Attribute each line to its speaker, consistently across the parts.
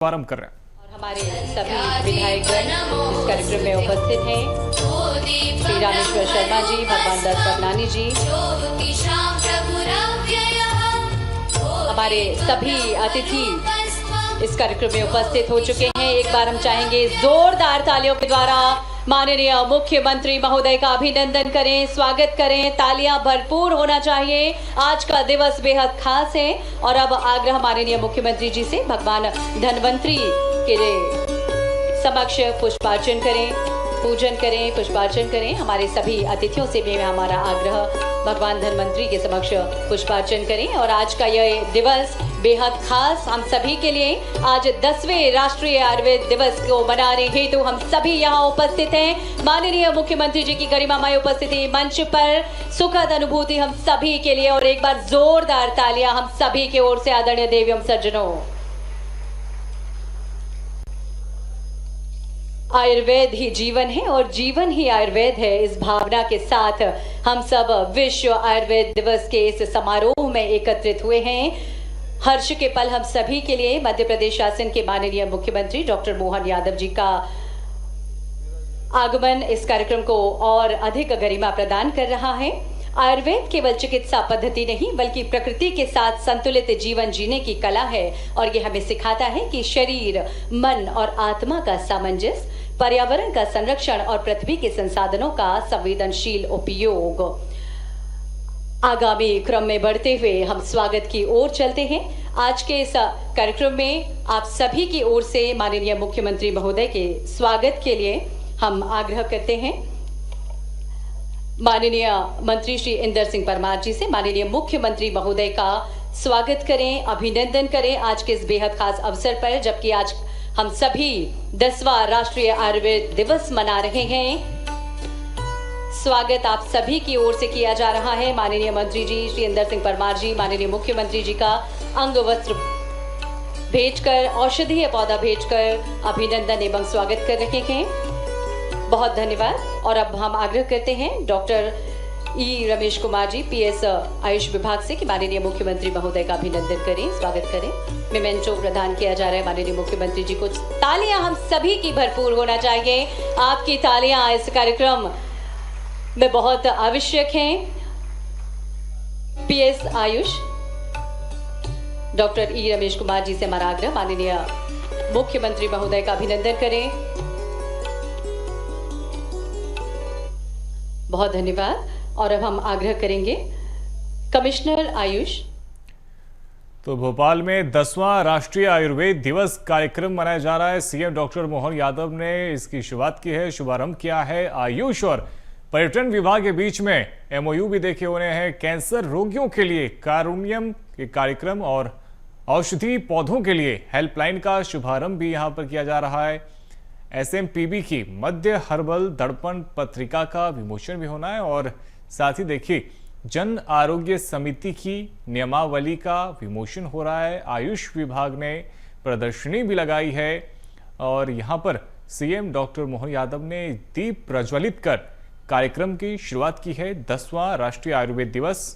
Speaker 1: प्रारंभ कर रहे हैं
Speaker 2: और हमारे सभी विधायकगण इस कार्यक्रम में उपस्थित हैं। श्री रामेश्वर शर्मा जी, भगवान दास परनानी जी, हमारे सभी अतिथि इस कार्यक्रम में उपस्थित हो चुके हैं। एक बार हम चाहेंगे जोरदार तालियों के द्वारा माननीय मुख्यमंत्री महोदय का अभिनंदन करें, स्वागत करें। तालियां भरपूर होना चाहिए। आज का दिवस बेहद खास है और अब आग्रह माननीय मुख्यमंत्री जी से भगवान धन्वंतरी के समक्ष पुष्पार्चन करें, पूजन करें, पुष्पार्चन करें। हमारे सभी अतिथियों से भी हमारा आग्रह भगवान धन्वंतरी के समक्ष पुष्पार्चन करें। और आज का यह दिवस बेहद खास हम सभी के लिए। आज 10वें राष्ट्रीय आयुर्वेद दिवस को मनाने हेतु हम सभी यहाँ उपस्थित हैं। माननीय मुख्यमंत्री जी की गरिमामय उपस्थिति मंच पर सुखद अनुभूति हम सभी के लिए। और एक बार जोरदार तालियां हम सभी की ओर से आदरणीय देवियम सज्जनों। आयुर्वेद ही जीवन है और जीवन ही आयुर्वेद है। इस भावना के साथ हम सब विश्व आयुर्वेद दिवस के इस समारोह में एकत्रित हुए हैं। हर्ष के पल हम सभी के लिए। मध्य प्रदेश शासन के माननीय मुख्यमंत्री डॉक्टर मोहन यादव जी का आगमन इस कार्यक्रम को और अधिक गरिमा प्रदान कर रहा है। आयुर्वेद केवल चिकित्सा पद्धति नहीं बल्कि प्रकृति के साथ संतुलित जीवन जीने की कला है। और ये हमें सिखाता है कि शरीर, मन और आत्मा का सामंजस्य, पर्यावरण का संरक्षण और पृथ्वी के संसाधनों का संवेदनशील उपयोग। आगामी क्रम में बढ़ते हुए हम स्वागत की ओर चलते हैं। आज के इस कार्यक्रम में आप सभी की ओर से माननीय मुख्यमंत्री महोदय के स्वागत के लिए हम आग्रह करते हैं। माननीय मंत्री श्री इंदर सिंह परमार जी से माननीय मुख्यमंत्री महोदय का स्वागत करें, अभिनंदन करें आज के इस बेहद खास अवसर पर, जबकि आज हम सभी 10वां राष्ट्रीय आयुर्वेद दिवस मना रहे हैं। स्वागत आप सभी की ओर से किया जा रहा है। माननीय मंत्री जी श्री इंदर सिंह परमार जी माननीय मुख्यमंत्री जी का अंग वस्त्र भेजकर, औषधीय पौधा भेजकर अभिनंदन एवं स्वागत कर रहे हैं। बहुत धन्यवाद। और अब हम आग्रह करते हैं डॉक्टर ई रमेश कुमार जी पीएस आयुष विभाग से कि माननीय मुख्यमंत्री महोदय का अभिनंदन करें, स्वागत करें। मेमेंटो प्रदान किया जा रहा है माननीय मुख्यमंत्री जी को। तालियां हम सभी की भरपूर होना चाहिए। आपकी तालियां इस कार्यक्रम में बहुत आवश्यक हैं। पीएस आयुष डॉक्टर ई रमेश कुमार जी से हमारा आग्रह, माननीय मुख्यमंत्री महोदय का अभिनंदन करें। बहुत धन्यवाद। और अब हम आग्रह करेंगे कमिश्नर आयुष।
Speaker 1: तो भोपाल में 10वां राष्ट्रीय आयुर्वेद दिवस कार्यक्रम मनाया जा रहा है। सीएम डॉक्टर मोहन यादव ने इसकी शुरुआत की है, शुभारंभ किया है। आयुष और पर्यटन विभाग के बीच में एमओयू भी देखे हुए हैं। कैंसर रोगियों के लिए कारुण्यम के कार्यक्रम और औषधि पौधों के लिए हेल्पलाइन का शुभारंभ भी यहां पर किया जा रहा है। एसएमपीबी की मध्य हर्बल दर्पण पत्रिका का विमोचन भी होना है और साथ ही देखिए जन आरोग्य समिति की नियमावली का विमोचन हो रहा है। आयुष विभाग ने प्रदर्शनी भी लगाई है और यहां पर सीएम डॉक्टर मोहन यादव ने दीप प्रज्वलित कर कार्यक्रम की शुरुआत की है। 10वां राष्ट्रीय आयुर्वेद दिवस।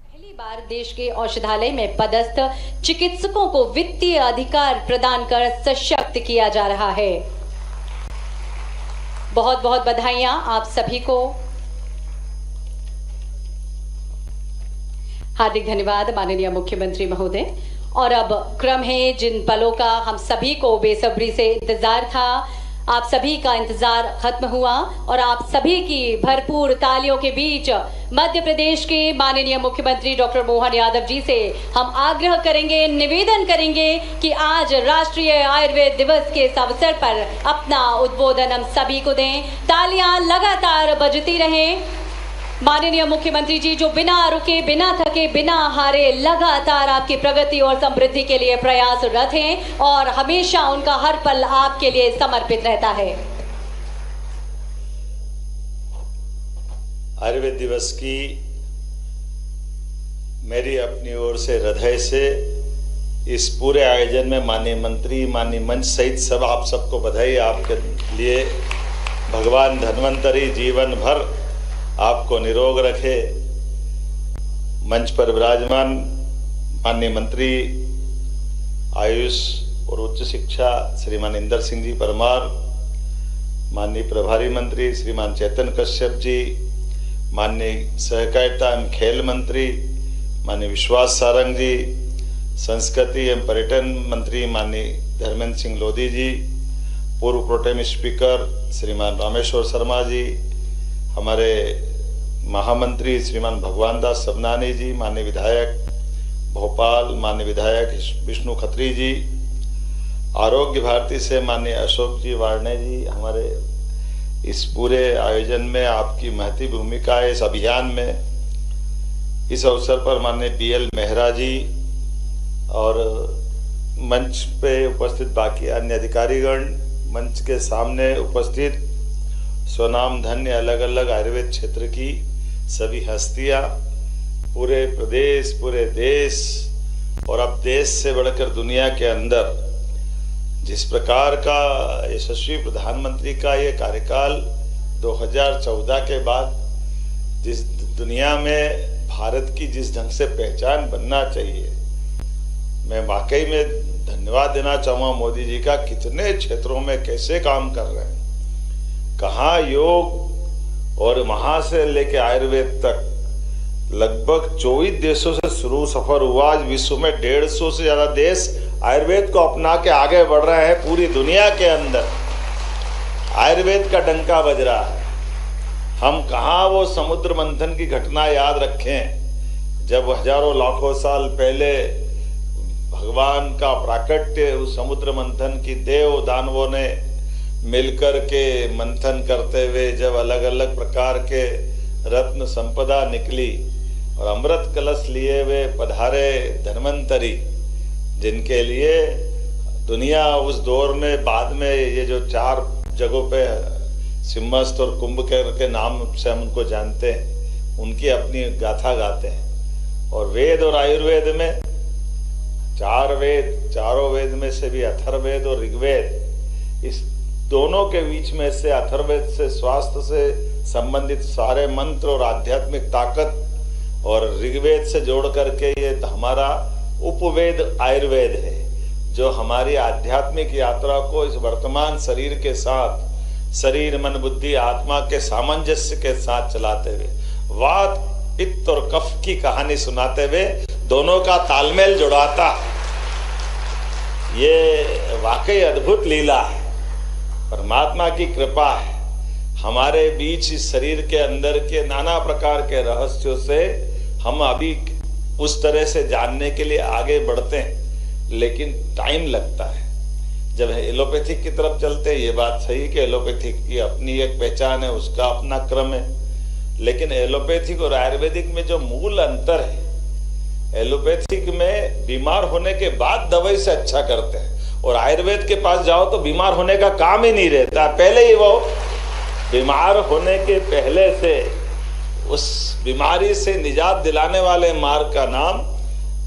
Speaker 2: पहली बार देश के औषधालय में पदस्थ चिकित्सकों को वित्तीय अधिकार प्रदान कर सशक्त किया जा रहा है। बहुत बहुत बधाइयां आप सभी को। हार्दिक धन्यवाद माननीय मुख्यमंत्री महोदय। और अब क्रम है जिन पलों का हम सभी को बेसब्री से इंतजार था। आप सभी का इंतजार खत्म हुआ और आप सभी की भरपूर तालियों के बीच मध्य प्रदेश के माननीय मुख्यमंत्री डॉक्टर मोहन यादव जी से हम आग्रह करेंगे, निवेदन करेंगे कि आज राष्ट्रीय आयुर्वेद दिवस के इस अवसर पर अपना उद्बोधन हम सभी को दें। तालियां लगातार बजती रहें। माननीय मुख्यमंत्री जी जो बिना रुके, बिना थके, बिना हारे लगातार आपकी प्रगति और समृद्धि के लिए प्रयासरत हैं और हमेशा उनका हर पल आपके लिए समर्पित रहता है।
Speaker 3: आयुर्वेद दिवस की मेरी अपनी ओर से हृदय से इस पूरे आयोजन में माननीय मंत्री, माननीय मंच सहित सब आप सबको बधाई। आपके लिए भगवान धन्वंतरी जीवन भर आपको निरोग रखे। मंच पर विराजमान माननीय मंत्री आयुष और उच्च शिक्षा श्रीमान इंदर सिंह जी परमार, माननीय प्रभारी मंत्री श्रीमान चेतन कश्यप जी, माननीय सहकारिता एवं खेल मंत्री माननीय विश्वास सारंग जी, संस्कृति एवं पर्यटन मंत्री माननीय धर्मेंद्र सिंह लोधी जी, पूर्व प्रोटेम स्पीकर श्रीमान रामेश्वर शर्मा जी, हमारे महामंत्री श्रीमान भगवान दास सबनानी जी, माननीय विधायक भोपाल माननीय विधायक विष्णु खत्री जी, आरोग्य भारती से माननीय अशोक जी वार्णे जी, हमारे इस पूरे आयोजन में आपकी महती भूमिका है इस अभियान में। इस अवसर पर माननीय BL मेहरा जी और मंच पे उपस्थित बाकी अन्य अधिकारीगण, मंच के सामने उपस्थित स्वनाम धन्य अलग अलग आयुर्वेद क्षेत्र की सभी हस्तियां, पूरे प्रदेश पूरे देश और अब देश से बढ़कर दुनिया के अंदर जिस प्रकार का यशस्वी प्रधानमंत्री का ये कार्यकाल 2014 के बाद जिस दुनिया में भारत की जिस ढंग से पहचान बनना चाहिए, मैं वाकई में धन्यवाद देना चाहूँगा मोदी जी का। कितने क्षेत्रों में कैसे काम कर रहे हैं, कहाँ योग और वहाँ से लेके आयुर्वेद तक लगभग 24 देशों से शुरू सफर हुआ। आज विश्व में 150 से ज्यादा देश आयुर्वेद को अपना के आगे बढ़ रहे हैं। पूरी दुनिया के अंदर आयुर्वेद का डंका बज रहा है। हम कहाँ वो समुद्र मंथन की घटना याद रखें, जब हजारों लाखों साल पहले भगवान का प्राकट्य उस समुद्र मंथन की देव दानवों ने मिलकर के मंथन करते हुए जब अलग अलग प्रकार के रत्न संपदा निकली और अमृत कलश लिए हुए पधारे धन्वंतरी, जिनके लिए दुनिया उस दौर में बाद में ये जो 4 जगहों पे सिम्हस्थ और कुंभकर्ण के नाम से हम उनको जानते हैं, उनकी अपनी गाथा गाते हैं। और वेद और आयुर्वेद में 4 वेद, चारों वेद में से भी अथर्ववेद और ऋग्वेद, इस दोनों के बीच में से अथर्ववेद से स्वास्थ्य से संबंधित सारे मंत्र और आध्यात्मिक ताकत और ऋग्वेद से जोड़ करके ये हमारा उपवेद आयुर्वेद है, जो हमारी आध्यात्मिक यात्रा को इस वर्तमान शरीर के साथ, शरीर मन बुद्धि आत्मा के सामंजस्य के साथ चलाते हुए, वात पित्त और कफ की कहानी सुनाते हुए दोनों का तालमेल जुड़ाता। ये वाकई अद्भुत लीला है, परमात्मा की कृपा है। हमारे बीच इस शरीर के अंदर के नाना प्रकार के रहस्यों से हम अभी उस तरह से जानने के लिए आगे बढ़ते हैं, लेकिन टाइम लगता है। जब एलोपैथिक की तरफ चलते हैं, ये बात सही कि एलोपैथिक की अपनी एक पहचान है, उसका अपना क्रम है, लेकिन एलोपैथिक और आयुर्वेदिक में जो मूल अंतर है, एलोपैथिक में बीमार होने के बाद दवाई से अच्छा करते हैं और आयुर्वेद के पास जाओ तो बीमार होने का काम ही नहीं रहता। पहले ही वो बीमार होने के पहले से उस बीमारी से निजात दिलाने वाले मार्ग का नाम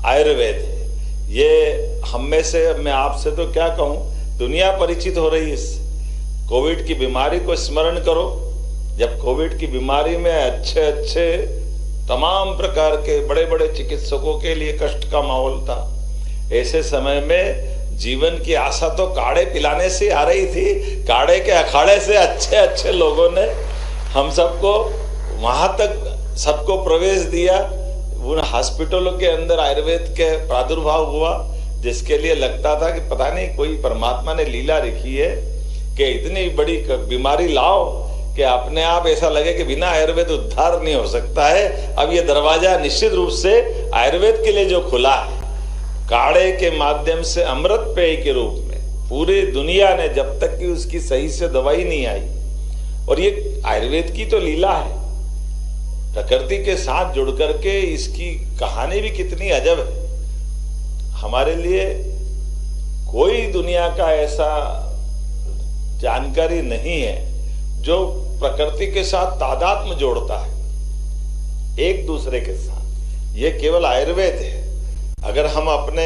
Speaker 3: आयुर्वेद है। ये हम में से, मैं आपसे तो क्या कहूँ, दुनिया परिचित हो रही है इस कोविड की बीमारी को स्मरण करो। जब कोविड की बीमारी में अच्छे तमाम प्रकार के बड़े बड़े चिकित्सकों के लिए कष्ट का माहौल था, ऐसे समय में जीवन की आशा तो काढ़े पिलाने से आ रही थी। काढ़े के अखाड़े से अच्छे लोगों ने हम सबको वहां तक सबको प्रवेश दिया। उन हॉस्पिटलों के अंदर आयुर्वेद के प्रादुर्भाव हुआ, जिसके लिए लगता था कि पता नहीं कोई परमात्मा ने लीला रखी है कि इतनी बड़ी बीमारी लाओ कि अपने आप ऐसा लगे कि बिना आयुर्वेद उद्धार नहीं हो सकता है। अब ये दरवाजा निश्चित रूप से आयुर्वेद के लिए जो खुला है, काढ़े के माध्यम से अमृत पेय के रूप में पूरी दुनिया ने, जब तक कि उसकी सही से दवाई नहीं आई, और ये आयुर्वेद की तो लीला है, प्रकृति के साथ जुड़ करके इसकी कहानी भी कितनी अजब है। हमारे लिए कोई दुनिया का ऐसा जानकारी नहीं है जो प्रकृति के साथ तादात्म्य जोड़ता है एक दूसरे के साथ। ये केवल आयुर्वेद है। अगर हम अपने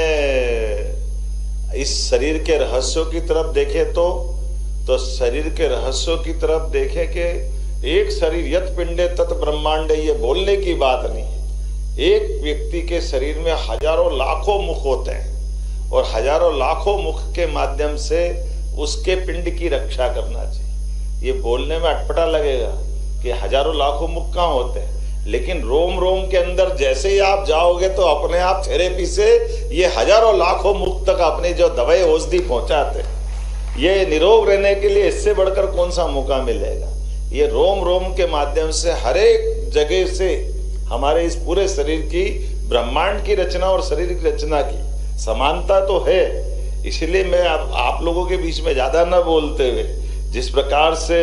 Speaker 3: इस शरीर के रहस्यों की तरफ देखें तो शरीर के रहस्यों की तरफ देखें कि एक शरीर यत पिंडे तत् ब्रह्मांडे, ये बोलने की बात नहीं है। एक व्यक्ति के शरीर में हजारों लाखों मुख होते हैं और हजारों लाखों मुख के माध्यम से उसके पिंड की रक्षा करना चाहिए। ये बोलने में अटपटा लगेगा कि हजारों लाखों मुख कहाँ होते हैं, लेकिन रोम रोम के अंदर जैसे ही आप जाओगे तो अपने आप थेरेपी से ये हजारों लाखों मुख तक अपनी जो दवाई औषधि पहुंचाते हैं। ये निरोग रहने के लिए इससे बढ़कर कौन सा मौका मिलेगा। ये रोम रोम के माध्यम से हर एक जगह से हमारे इस पूरे शरीर की ब्रह्मांड की रचना और शरीर की रचना की समानता तो है। इसलिए मैं आप लोगों के बीच में ज्यादा न बोलते हुए, जिस प्रकार से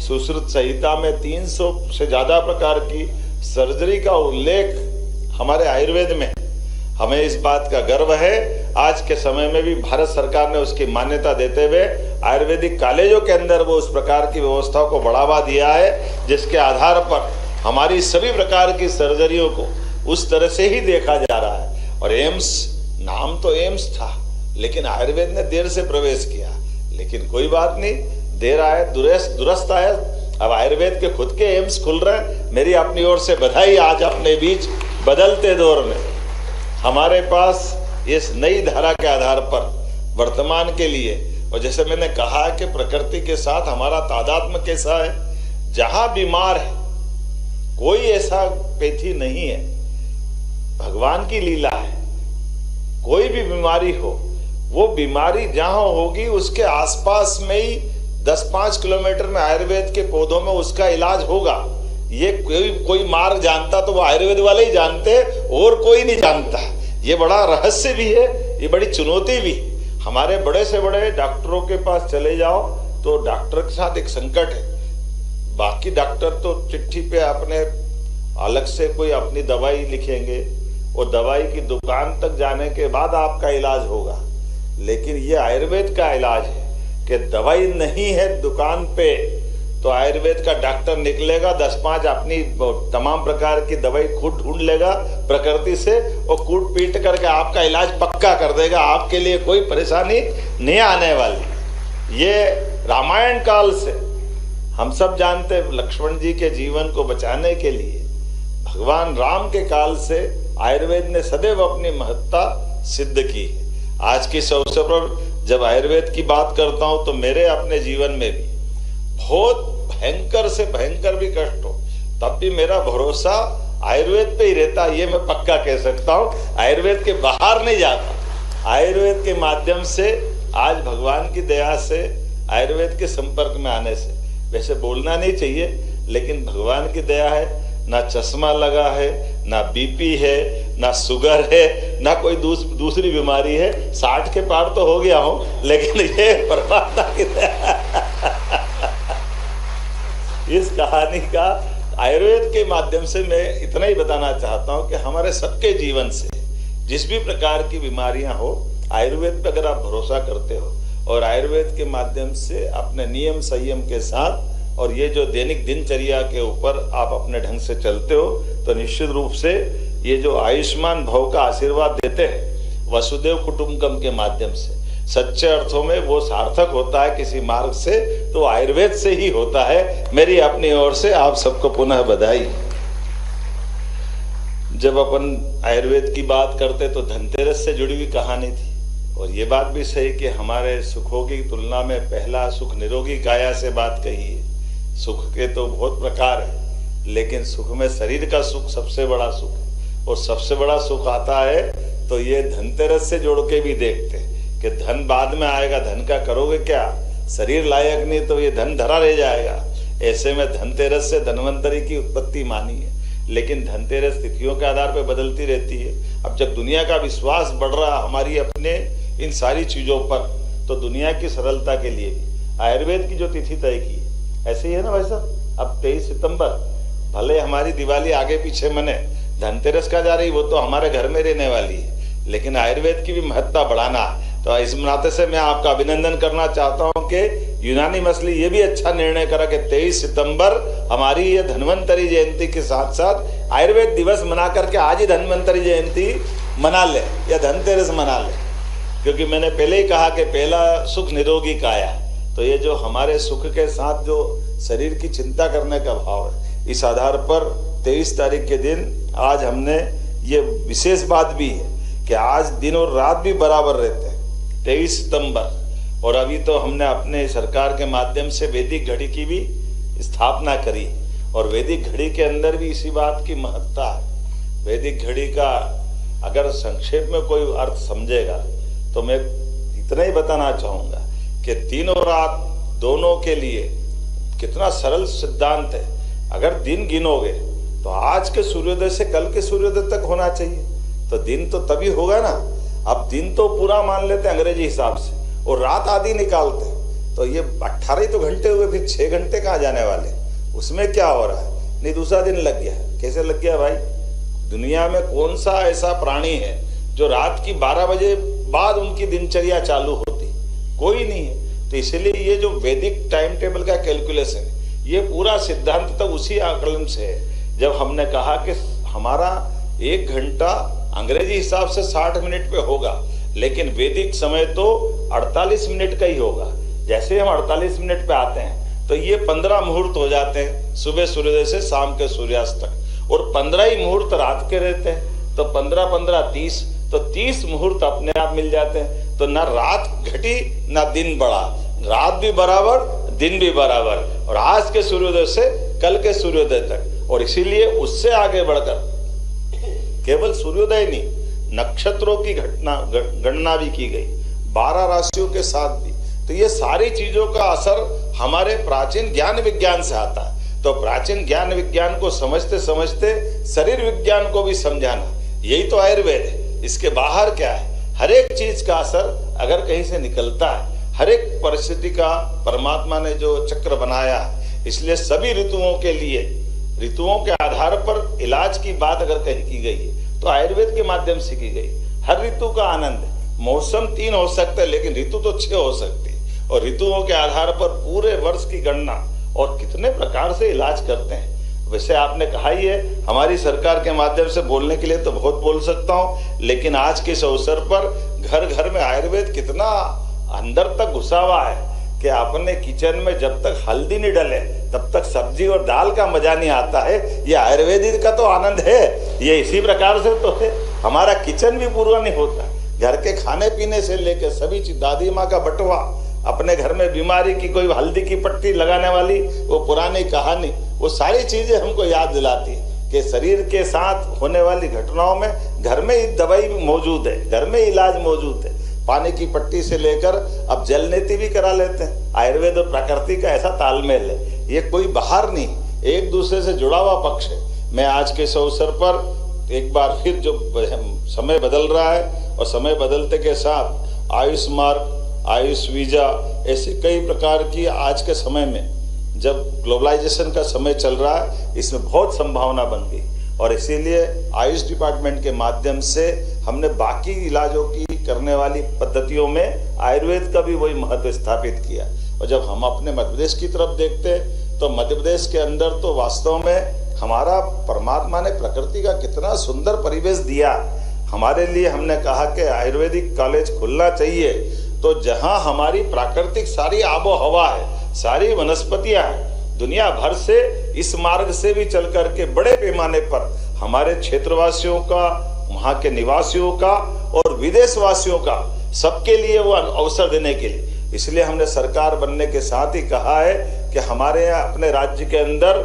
Speaker 3: सुश्रुत संहिता में 300 से ज्यादा प्रकार की सर्जरी का उल्लेख हमारे आयुर्वेद में, हमें इस बात का गर्व है। आज के समय में भी भारत सरकार ने उसकी मान्यता देते हुए आयुर्वेदिक कॉलेजों के अंदर वो उस प्रकार की व्यवस्थाओं को बढ़ावा दिया है, जिसके आधार पर हमारी सभी प्रकार की सर्जरियों को उस तरह से ही देखा जा रहा है। और एम्स, नाम तो एम्स था, लेकिन आयुर्वेद ने देर से प्रवेश किया, लेकिन कोई बात नहीं, देर आए दुरुस्त आए। अब आयुर्वेद के खुद के एम्स खुल रहे हैं। मेरी अपनी ओर से बधाई। आज अपने बीच बदलते दौर में हमारे पास इस नई धारा के आधार पर वर्तमान के लिए, और जैसे मैंने कहा कि प्रकृति के साथ हमारा तादात्म्य कैसा है, जहां बीमार है कोई ऐसा पैथी नहीं है, भगवान की लीला है। कोई भी बीमारी हो, वो बीमारी जहां होगी उसके आसपास में ही 10-5 किलोमीटर में आयुर्वेद के पौधों में उसका इलाज होगा। ये कोई मार्ग जानता तो वो आयुर्वेद वाले ही जानते, और कोई नहीं जानता। ये बड़ा रहस्य भी है, ये बड़ी चुनौती भी। हमारे बड़े से बड़े डॉक्टरों के पास चले जाओ तो डॉक्टर के साथ एक संकट है। बाकी डॉक्टर तो चिट्ठी पे अपने अलग से कोई अपनी दवाई लिखेंगे, और दवाई की दुकान तक जाने के बाद आपका इलाज होगा। लेकिन ये आयुर्वेद का इलाज है कि दवाई नहीं है दुकान पे तो आयुर्वेद का डॉक्टर निकलेगा, 10-5 अपनी तमाम प्रकार की दवाई खुद ढूंढ लेगा प्रकृति से, और कूट पीट करके आपका इलाज पक्का कर देगा। आपके लिए कोई परेशानी नहीं आने वाली। ये रामायण काल से हम सब जानते हैं, लक्ष्मण जी के जीवन को बचाने के लिए भगवान राम के काल से आयुर्वेद ने सदैव अपनी महत्ता सिद्ध की है। आज के इस अवसर पर जब आयुर्वेद की बात करता हूं तो मेरे अपने जीवन में भी बहुत भयंकर से भयंकर भी कष्ट हो, तब भी मेरा भरोसा आयुर्वेद पे ही रहता। ये मैं पक्का कह सकता हूँ, आयुर्वेद के बाहर नहीं जाता। आयुर्वेद के माध्यम से आज भगवान की दया से, आयुर्वेद के संपर्क में आने से, वैसे बोलना नहीं चाहिए, लेकिन भगवान की दया है, ना चश्मा लगा है, ना बीपी है, ना शुगर है, ना कोई दूसरी बीमारी है। 60 के पार तो हो गया हूं, लेकिन ये परमात्मा की दया। इस कहानी का आयुर्वेद के माध्यम से मैं इतना ही बताना चाहता हूं कि हमारे सबके जीवन से जिस भी प्रकार की बीमारियां हो, आयुर्वेद पे अगर आप भरोसा करते हो और आयुर्वेद के माध्यम से अपने नियम संयम के साथ, और ये जो दैनिक दिनचर्या के ऊपर आप अपने ढंग से चलते हो, तो निश्चित रूप से ये जो आयुष्मान भव का आशीर्वाद देते हैं वसुदेव कुटुंबकम के माध्यम से, सच्चे अर्थों में वो सार्थक होता है किसी मार्ग से तो आयुर्वेद से ही होता है। मेरी अपनी ओर से आप सबको पुनः बधाई। जब अपन आयुर्वेद की बात करते तो धनतेरस से जुड़ी हुई कहानी थी, और ये बात भी सही कि हमारे सुखों की तुलना में पहला सुख निरोगी काया से बात कही है। सुख के तो बहुत प्रकार है, लेकिन सुख में शरीर का सुख सबसे बड़ा सुख है, और सबसे बड़ा सुख आता है तो ये धनतेरस से जोड़ के भी देखते हैं कि धन बाद में आएगा, धन का करोगे क्या, शरीर लायक नहीं तो ये धन धरा रह जाएगा। ऐसे में धनतेरस से धनवंतरी की उत्पत्ति मानी है, लेकिन धनतेरस तिथियों के आधार पर बदलती रहती है। अब जब दुनिया का विश्वास बढ़ रहा हमारी अपने इन सारी चीजों पर, तो दुनिया की सरलता के लिए भी आयुर्वेद की जो तिथि तय की, ऐसे ही है ना भाई साहब। अब 23 सितंबर, भले हमारी दिवाली आगे पीछे मने, धनतेरस का जा रही वो तो हमारे घर में रहने वाली है, लेकिन आयुर्वेद की भी महत्ता बढ़ाना। तो इस नाते से मैं आपका अभिनंदन करना चाहता हूं कि यूनानी मसली ये भी अच्छा निर्णय करा कि 23 सितंबर हमारी ये धन्वंतरी जयंती के साथ साथ आयुर्वेद दिवस मना करके आज ही धन्वंतरी जयंती मना ले या धनतेरस मना ले, क्योंकि मैंने पहले ही कहा कि पहला सुख निरोगी काया। तो ये जो हमारे सुख के साथ जो शरीर की चिंता करने का भाव है, इस आधार पर 23 तारीख के दिन आज हमने ये विशेष बात भी है कि आज दिन और रात भी बराबर रहते हैं। 23 सितंबर, और अभी तो हमने अपने सरकार के माध्यम से वैदिक घड़ी की भी स्थापना करी, और वैदिक घड़ी के अंदर भी इसी बात की महत्ता है। वैदिक घड़ी का अगर संक्षेप में कोई अर्थ समझेगा तो मैं इतना ही बताना चाहूंगा कि दिन और रात दोनों के लिए कितना सरल सिद्धांत है। अगर दिन गिनोगे तो आज के सूर्योदय से कल के सूर्योदय तक होना चाहिए, तो दिन तो तभी होगा ना। अब दिन तो पूरा मान लेते हैं अंग्रेजी हिसाब से, और रात आधी निकालते हैं, तो ये 18 तो घंटे हुए, फिर 6 घंटे कहाँ जाने वाले, उसमें क्या हो रहा है। नहीं, दूसरा दिन लग गया। कैसे लग गया भाई? दुनिया में कौन सा ऐसा प्राणी है जो रात की 12 बजे बाद उनकी दिनचर्या चालू होती? कोई नहीं है। तो इसलिए ये जो वैदिक टाइम टेबल का कैलकुलेशन है, ये पूरा सिद्धांत तो उसी आकलन से है जब हमने कहा कि हमारा 1 घंटा अंग्रेजी हिसाब से 60 मिनट पे होगा, लेकिन वैदिक समय तो 48 मिनट का ही होगा। जैसे हम 48 मिनट पे आते हैं तो ये 15 मुहूर्त हो जाते हैं, सुबह सूर्योदय से शाम के सूर्यास्त तक, और 15 ही मुहूर्त रात के रहते हैं। तो 15-15 30, तो 30 मुहूर्त अपने आप मिल जाते हैं। तो ना रात घटी ना दिन बढ़ा, रात भी बराबर दिन भी बराबर, और आज के सूर्योदय से कल के सूर्योदय तक। और इसीलिए उससे आगे बढ़कर केवल सूर्योदय नहीं, नक्षत्रों की गणना भी की गई, 12 राशियों के साथ भी। तो ये सारी चीजों का असर हमारे प्राचीन ज्ञान विज्ञान से आता है। तो प्राचीन ज्ञान विज्ञान को समझते समझते शरीर विज्ञान को भी समझाना, यही तो आयुर्वेद है। इसके बाहर क्या है? हर एक चीज का असर अगर कहीं से निकलता है, हर एक परिस्थिति का परमात्मा ने जो चक्र बनाया, इसलिए सभी ऋतुओं के लिए, ऋतुओं के आधार पर इलाज की बात अगर कहीं की गई है तो आयुर्वेद के माध्यम से की गई। हर ऋतु का आनंद है। मौसम 3 हो सकते हैं, लेकिन ऋतु तो 6 हो सकती है, और ऋतुओं के आधार पर पूरे वर्ष की गणना और कितने प्रकार से इलाज करते हैं। वैसे आपने कहा ही है, हमारी सरकार के माध्यम से बोलने के लिए तो बहुत बोल सकता हूँ, लेकिन आज के इस अवसर पर घर घर में आयुर्वेद कितना अंदर तक घुसा हुआ है कि अपने किचन में जब तक हल्दी नहीं डले तब तक सब्जी और दाल का मजा नहीं आता है। ये आयुर्वेदिक का तो आनंद है। ये इसी प्रकार से तो है, हमारा किचन भी पूरा नहीं होता। घर के खाने पीने से लेकर सभी चीज, दादी माँ का बटवा, अपने घर में बीमारी की कोई हल्दी की पट्टी लगाने वाली वो पुरानी कहानी, वो सारी चीजें हमको याद दिलाती है कि शरीर के साथ होने वाली घटनाओं में घर में ही दवाई मौजूद है, घर में इलाज मौजूद है। पानी की पट्टी से लेकर अब जल नीति भी करा लेते हैं। आयुर्वेद और प्रकृति का ऐसा तालमेल है, ये कोई बाहर नहीं, एक दूसरे से जुड़ा हुआ पक्ष है। मैं आज के इस अवसर पर एक बार फिर, जो समय बदल रहा है और समय बदलते के साथ आयुष मार्ग, आयुष वीजा, ऐसे कई प्रकार की आज के समय में, जब ग्लोबलाइजेशन का समय चल रहा है, इसमें बहुत संभावना बन गई। और इसीलिए आयुष डिपार्टमेंट के माध्यम से हमने बाकी इलाजों की करने वाली पद्धतियों में आयुर्वेद का भी वही महत्व स्थापित किया। और जब हम अपने मध्य प्रदेश की तरफ देखते हैं तो मध्य प्रदेश के अंदर तो वास्तव में हमारा परमात्मा ने प्रकृति का कितना सुंदर परिवेश दिया हमारे लिए। हमने कहा कि आयुर्वेदिक कॉलेज खुलना चाहिए, तो जहां हमारी प्राकृतिक सारी आबो हवा है, सारी वनस्पतियां हैं, दुनिया भर से इस मार्ग से भी चल करके बड़े पैमाने पर हमारे क्षेत्रवासियों का, वहां के निवासियों का और विदेशवासियों का, सबके लिए वो अवसर देने के लिए, इसलिए हमने सरकार बनने के साथ ही कहा है कि हमारे यहाँ अपने राज्य के अंदर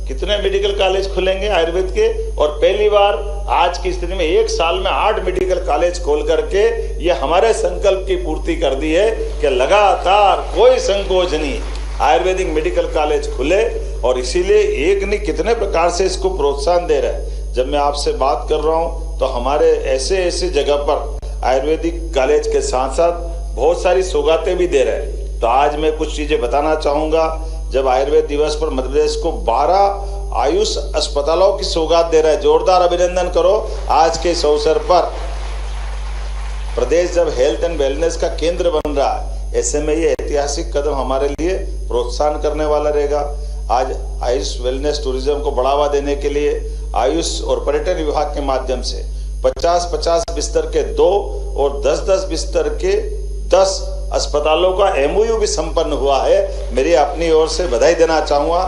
Speaker 3: कितने मेडिकल कॉलेज खुलेंगे आयुर्वेद के। और पहली बार आज की स्थिति में 1 साल में 8 मेडिकल कॉलेज खोल करके ये हमारे संकल्प की पूर्ति कर दी है कि लगातार कोई संकोच नहीं, आयुर्वेदिक मेडिकल कॉलेज खुले। और इसीलिए एक नहीं कितने प्रकार से इसको प्रोत्साहन दे रहे हैं। जब मैं आपसे बात कर रहा हूँ तो हमारे ऐसे जगह पर आयुर्वेदिक कॉलेज के साथ साथ बहुत सारी सौगातें भी दे रहे हैं। तो आज मैं कुछ चीजें बताना चाहूंगा। जब आयुर्वेद दिवस पर मध्य प्रदेश को 12 आयुष अस्पतालों की सौगात दे रहा है, जोरदार अभिनंदन करो। आज के इस अवसर पर प्रदेश जब हेल्थ एंड वेलनेस का केंद्र बन रहा है, ऐसे में ये ऐतिहासिक कदम हमारे लिए प्रोत्साहन करने वाला रहेगा। आज आयुष वेलनेस टूरिज्म को बढ़ावा देने के लिए आयुष और पर्यटन विभाग के माध्यम से 50-50 बिस्तर के 2 और 10-10 बिस्तर के 10 अस्पतालों का MOU भी संपन्न हुआ है। मेरी अपनी ओर से बधाई देना चाहूँगा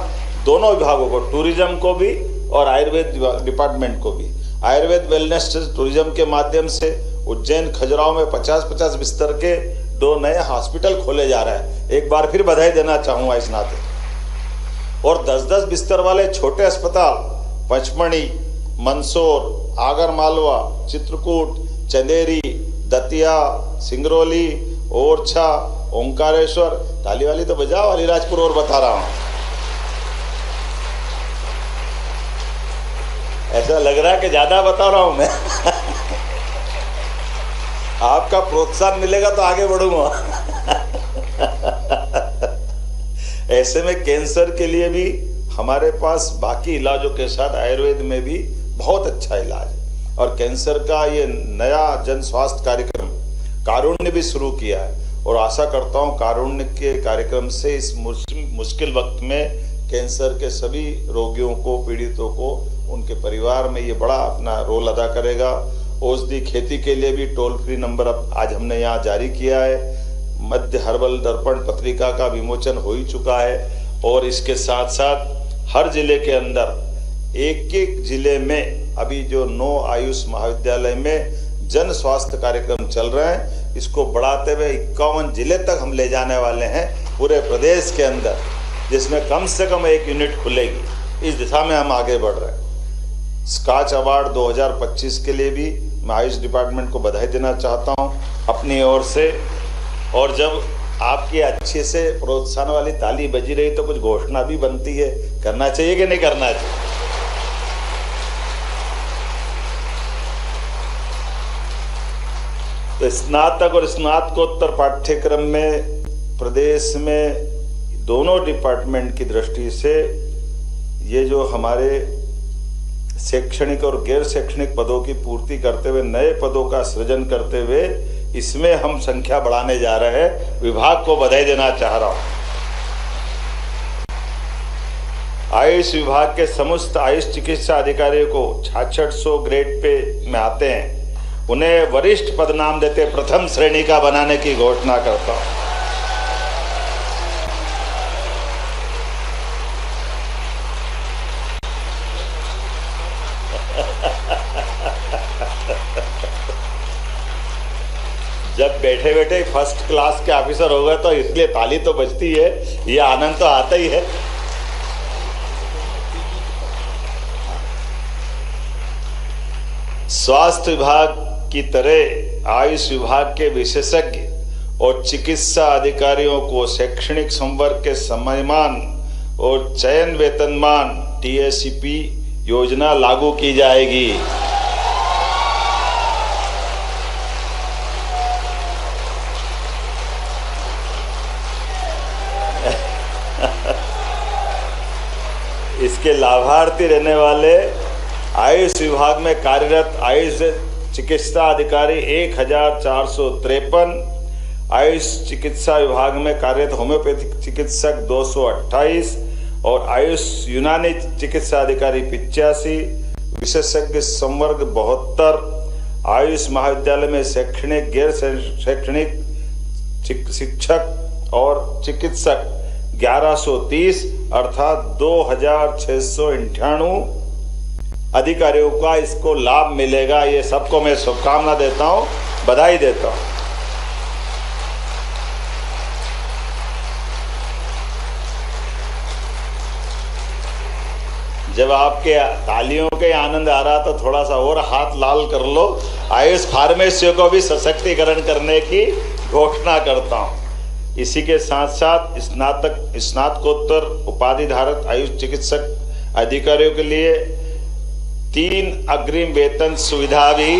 Speaker 3: दोनों विभागों को, टूरिज्म को भी और आयुर्वेद डिपार्टमेंट को भी। आयुर्वेद वेलनेस टूरिज्म के माध्यम से उज्जैन खजुराहो में 50-50 बिस्तर के 2 नए हॉस्पिटल खोले जा रहे हैं, एक बार फिर बधाई देना चाहूंगा इस नाते। और 10-10 बिस्तर वाले छोटे अस्पताल पचमढ़ी, मंदसौर, आगरमालवा, चित्रकूट, चंदेरी, दतिया, सिंगरौली, ओरछा, ओंकारेश्वर, ताली वाली तो बजाओ, अलीराजपुर और बता रहा हूं। ऐसा लग रहा है कि ज्यादा बता रहा हूं मैं। आपका प्रोत्साहन मिलेगा तो आगे बढ़ूंगा। ऐसे में कैंसर के लिए भी हमारे पास बाकी इलाजों के साथ आयुर्वेद में भी बहुत अच्छा इलाज है। और कैंसर का ये नया जन स्वास्थ्य कार्यक्रम कारुण्य भी शुरू किया है, और आशा करता हूं कारुण्य के कार्यक्रम से इस मुश्किल वक्त में कैंसर के सभी रोगियों को, पीड़ितों को, उनके परिवार में ये बड़ा अपना रोल अदा करेगा। औषधि खेती के लिए भी टोल फ्री नंबर अब आज हमने यहाँ जारी किया है। मध्य हर्बल दर्पण पत्रिका का विमोचन हो ही चुका है, और इसके साथ साथ हर जिले के अंदर एक जिले में अभी जो 9 आयुष महाविद्यालय में जन स्वास्थ्य कार्यक्रम चल रहे हैं, इसको बढ़ाते हुए 51 जिले तक हम ले जाने वाले हैं पूरे प्रदेश के अंदर, जिसमें कम से कम 1 यूनिट खुलेगी। इस दिशा में हम आगे बढ़ रहे हैं। स्कॉच अवार्ड 2025 के लिए भी मैं आयुष डिपार्टमेंट को बधाई देना चाहता हूं अपनी ओर से। और जब आपकी अच्छे से प्रोत्साहन वाली ताली बजी रही तो कुछ घोषणा भी बनती है, करना चाहिए कि नहीं करना चाहिए? तो स्नातक और स्नातकोत्तर पाठ्यक्रम में प्रदेश में दोनों डिपार्टमेंट की दृष्टि से ये जो हमारे शैक्षणिक और गैर शैक्षणिक पदों की पूर्ति करते हुए नए पदों का सृजन करते हुए इसमें हम संख्या बढ़ाने जा रहे हैं। विभाग को बधाई देना चाह रहा हूं। आयुष विभाग के समस्त आयुष चिकित्सा अधिकारियों को 6600 ग्रेड पे में आते हैं, उन्हें वरिष्ठ पद नाम देते प्रथम श्रेणी का बनाने की घोषणा करता हूं। जब बैठे बैठे फर्स्ट क्लास के ऑफिसर हो गए तो इसलिए ताली तो बजती है, ये आनंद तो आता ही है। स्वास्थ्य विभाग की तरह आयुष विभाग के विशेषज्ञ और चिकित्सा अधिकारियों को शैक्षणिक संवर्ग के सम्मान और चयन वेतनमान TACP योजना लागू की जाएगी। इसके लाभार्थी रहने वाले आयुष विभाग में कार्यरत आयुष चिकित्सा अधिकारी 1453, आयुष चिकित्सा विभाग में कार्यरत होम्योपैथिक चिकित्सक 228 और आयुष यूनानी चिकित्सा अधिकारी 85, विशेषज्ञ संवर्ग 72, आयुष महाविद्यालय में शैक्षणिक गैर शैक्षणिक शिक्षक और चिकित्सक 1130 अर्थात 2698 अधिकारियों का इसको लाभ मिलेगा। ये सबको मैं शुभकामना देता हूं, बधाई देता हूं। जब आपके तालियों के आनंद आ रहा तो थोड़ा सा और हाथ लाल कर लो। आयुष फार्मेसियों को भी सशक्तिकरण करने की घोषणा करता हूं। इसी के साथ साथ स्नातकोत्तर उपाधि धारक आयुष चिकित्सक अधिकारियों के लिए 3 अग्रिम वेतन सुविधा भी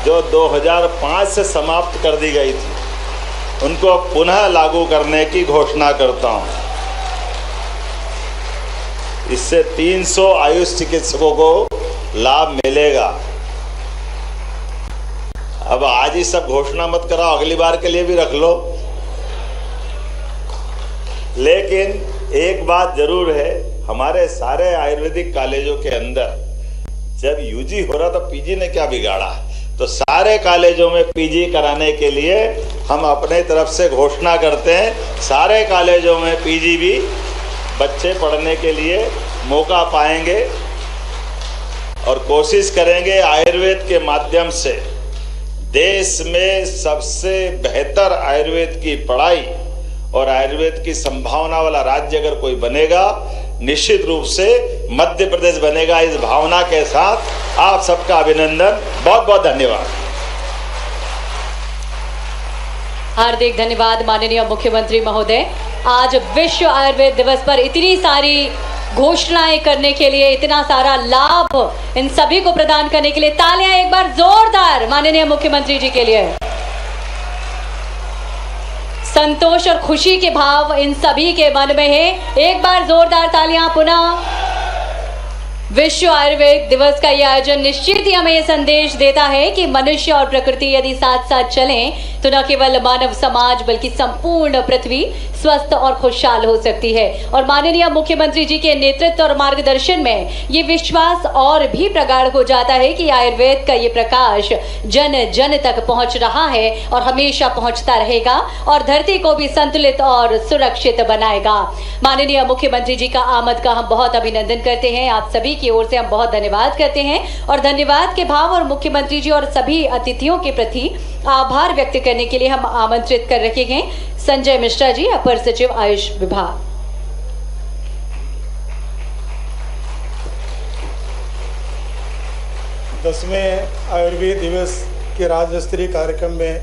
Speaker 3: जो 2005 से समाप्त कर दी गई थी, उनको पुनः लागू करने की घोषणा करता हूं। इससे 300 आयुष चिकित्सकों को लाभ मिलेगा। अब आज ही सब घोषणा मत कराओ, अगली बार के लिए भी रख लो। लेकिन एक बात जरूर है, हमारे सारे आयुर्वेदिक कॉलेजों के अंदर जब यूजी हो रहा तो पीजी ने क्या बिगाड़ा, तो सारे कॉलेजों में पीजी कराने के लिए हम अपने तरफ से घोषणा करते हैं। सारे कॉलेजों में पीजी भी बच्चे पढ़ने के लिए मौका पाएंगे और कोशिश करेंगे आयुर्वेद के माध्यम से देश में सबसे बेहतर आयुर्वेद की पढ़ाई और आयुर्वेद की संभावना वाला राज्य अगर कोई बनेगा, निश्चित रूप से मध्य प्रदेश बनेगा। इस भावना के साथ आप सबका अभिनंदन, बहुत बहुत धन्यवाद।
Speaker 2: हार्दिक धन्यवाद माननीय मुख्यमंत्री महोदय। आज विश्व आयुर्वेद दिवस पर इतनी सारी घोषणाएं करने के लिए, इतना सारा लाभ इन सभी को प्रदान करने के लिए तालियां एक बार जोरदार माननीय मुख्यमंत्री जी के लिए। संतोष और खुशी के भाव इन सभी के मन में है। एक बार जोरदार तालियां पुनः। विश्व आयुर्वेद दिवस का यह आयोजन निश्चित ही हमें यह संदेश देता है कि मनुष्य और प्रकृति यदि साथ साथ चलें तो न केवल मानव समाज बल्कि संपूर्ण पृथ्वी स्वस्थ और खुशहाल हो सकती है। और माननीय मुख्यमंत्री जी के नेतृत्व और मार्गदर्शन में ये विश्वास और भी प्रगाढ़ हो जाता है कि आयुर्वेद का ये प्रकाश जन जन तक पहुंच रहा है और हमेशा पहुंचता रहेगा और धरती को भी संतुलित और सुरक्षित बनाएगा। माननीय मुख्यमंत्री जी का आमद का हम बहुत अभिनंदन करते हैं। आप सभी की ओर से हम बहुत धन्यवाद करते हैं और धन्यवाद के भाव और मुख्यमंत्री जी और सभी अतिथियों के प्रति आभार व्यक्त करने के लिए हम आमंत्रित कर रखे हैं संजय मिश्रा जी, अपर सचिव आयुष विभाग।
Speaker 4: दसवें आयुर्वेद दिवस के राज्य स्तरीय कार्यक्रम में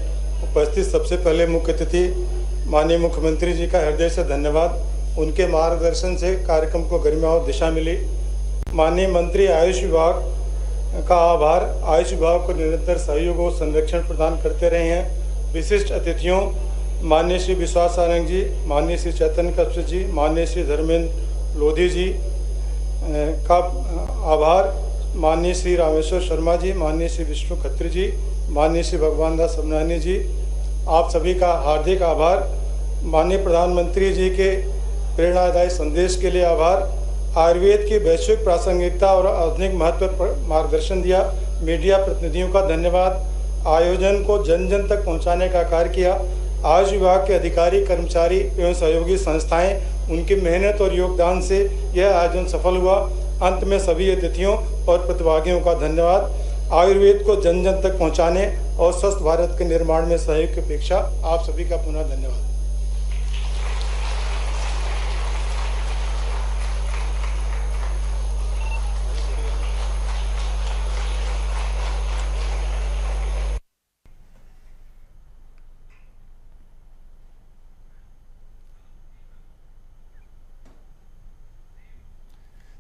Speaker 4: उपस्थित सबसे पहले मुख्य अतिथि माननीय मुख्यमंत्री जी का हृदय से धन्यवाद। उनके मार्गदर्शन से कार्यक्रम को गरिमा और दिशा मिली। माननीय मंत्री आयुष विभाग का आभार। आयुष विभाग को निरंतर सहयोग और संरक्षण प्रदान करते रहे हैं। विशिष्ट अतिथियों माननीय श्री विश्वास सारंग जी, माननीय श्री चैतन्य कश्यप जी, माननीय श्री धर्मेंद्र लोधी जी का आभार। माननीय श्री रामेश्वर शर्मा जी, माननीय श्री विष्णु खत्री जी, माननीय श्री भगवान दास समनानी जी, आप सभी का हार्दिक आभार। माननीय प्रधानमंत्री जी के प्रेरणादायी संदेश के लिए आभार। आयुर्वेद की वैश्विक प्रासंगिकता और आधुनिक महत्व पर मार्गदर्शन दिया। मीडिया प्रतिनिधियों का धन्यवाद। आयोजन को जन जन तक पहुंचाने का कार्य किया। आयुष विभाग के अधिकारी, कर्मचारी एवं सहयोगी संस्थाएं, उनकी मेहनत और योगदान से यह आयोजन सफल हुआ। अंत में सभी अतिथियों और प्रतिभागियों का धन्यवाद। आयुर्वेद को जन जन तक पहुंचाने और स्वस्थ भारत के निर्माण में सहयोग की अपेक्षा आप सभी का पुनः धन्यवाद।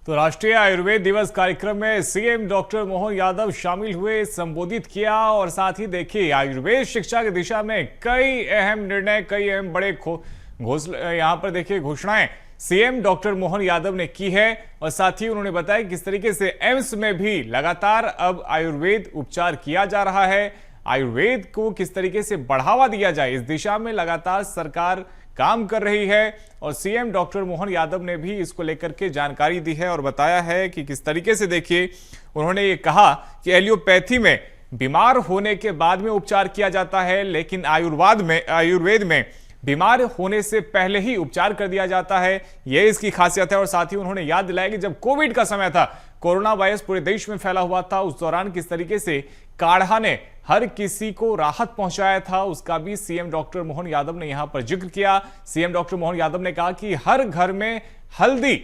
Speaker 1: तो राष्ट्रीय आयुर्वेद दिवस कार्यक्रम में सीएम डॉक्टर मोहन यादव शामिल हुए, संबोधित किया और साथ ही देखिए आयुर्वेद शिक्षा की दिशा में कई अहम निर्णय, कई अहम बड़े यहाँ पर देखिए घोषणाएं सीएम डॉक्टर मोहन यादव ने की है और साथ ही उन्होंने बताया किस तरीके से एम्स में भी लगातार अब आयुर्वेद उपचार किया जा रहा है। आयुर्वेद को किस तरीके से बढ़ावा दिया जाए, इस दिशा में लगातार सरकार काम कर रही है और सीएम डॉक्टर मोहन यादव ने भी इसको लेकर के जानकारी दी है और बताया है कि किस तरीके से देखिए उन्होंने ये कहा कि एलियोपैथी में बीमार होने के बाद में उपचार किया जाता है, लेकिन आयुर्वेद में बीमार होने से पहले ही उपचार कर दिया जाता है। यह इसकी खासियत है। और साथ ही उन्होंने याद दिलाया कि जब कोविड का समय था, कोरोना वायरस पूरे देश में फैला हुआ था, उस दौरान किस तरीके से काढ़ा ने हर किसी को राहत पहुंचाया था, उसका भी सीएम डॉक्टर मोहन यादव ने यहां पर जिक्र किया। सीएम डॉक्टर मोहन यादव ने कहा कि हर घर में हल्दी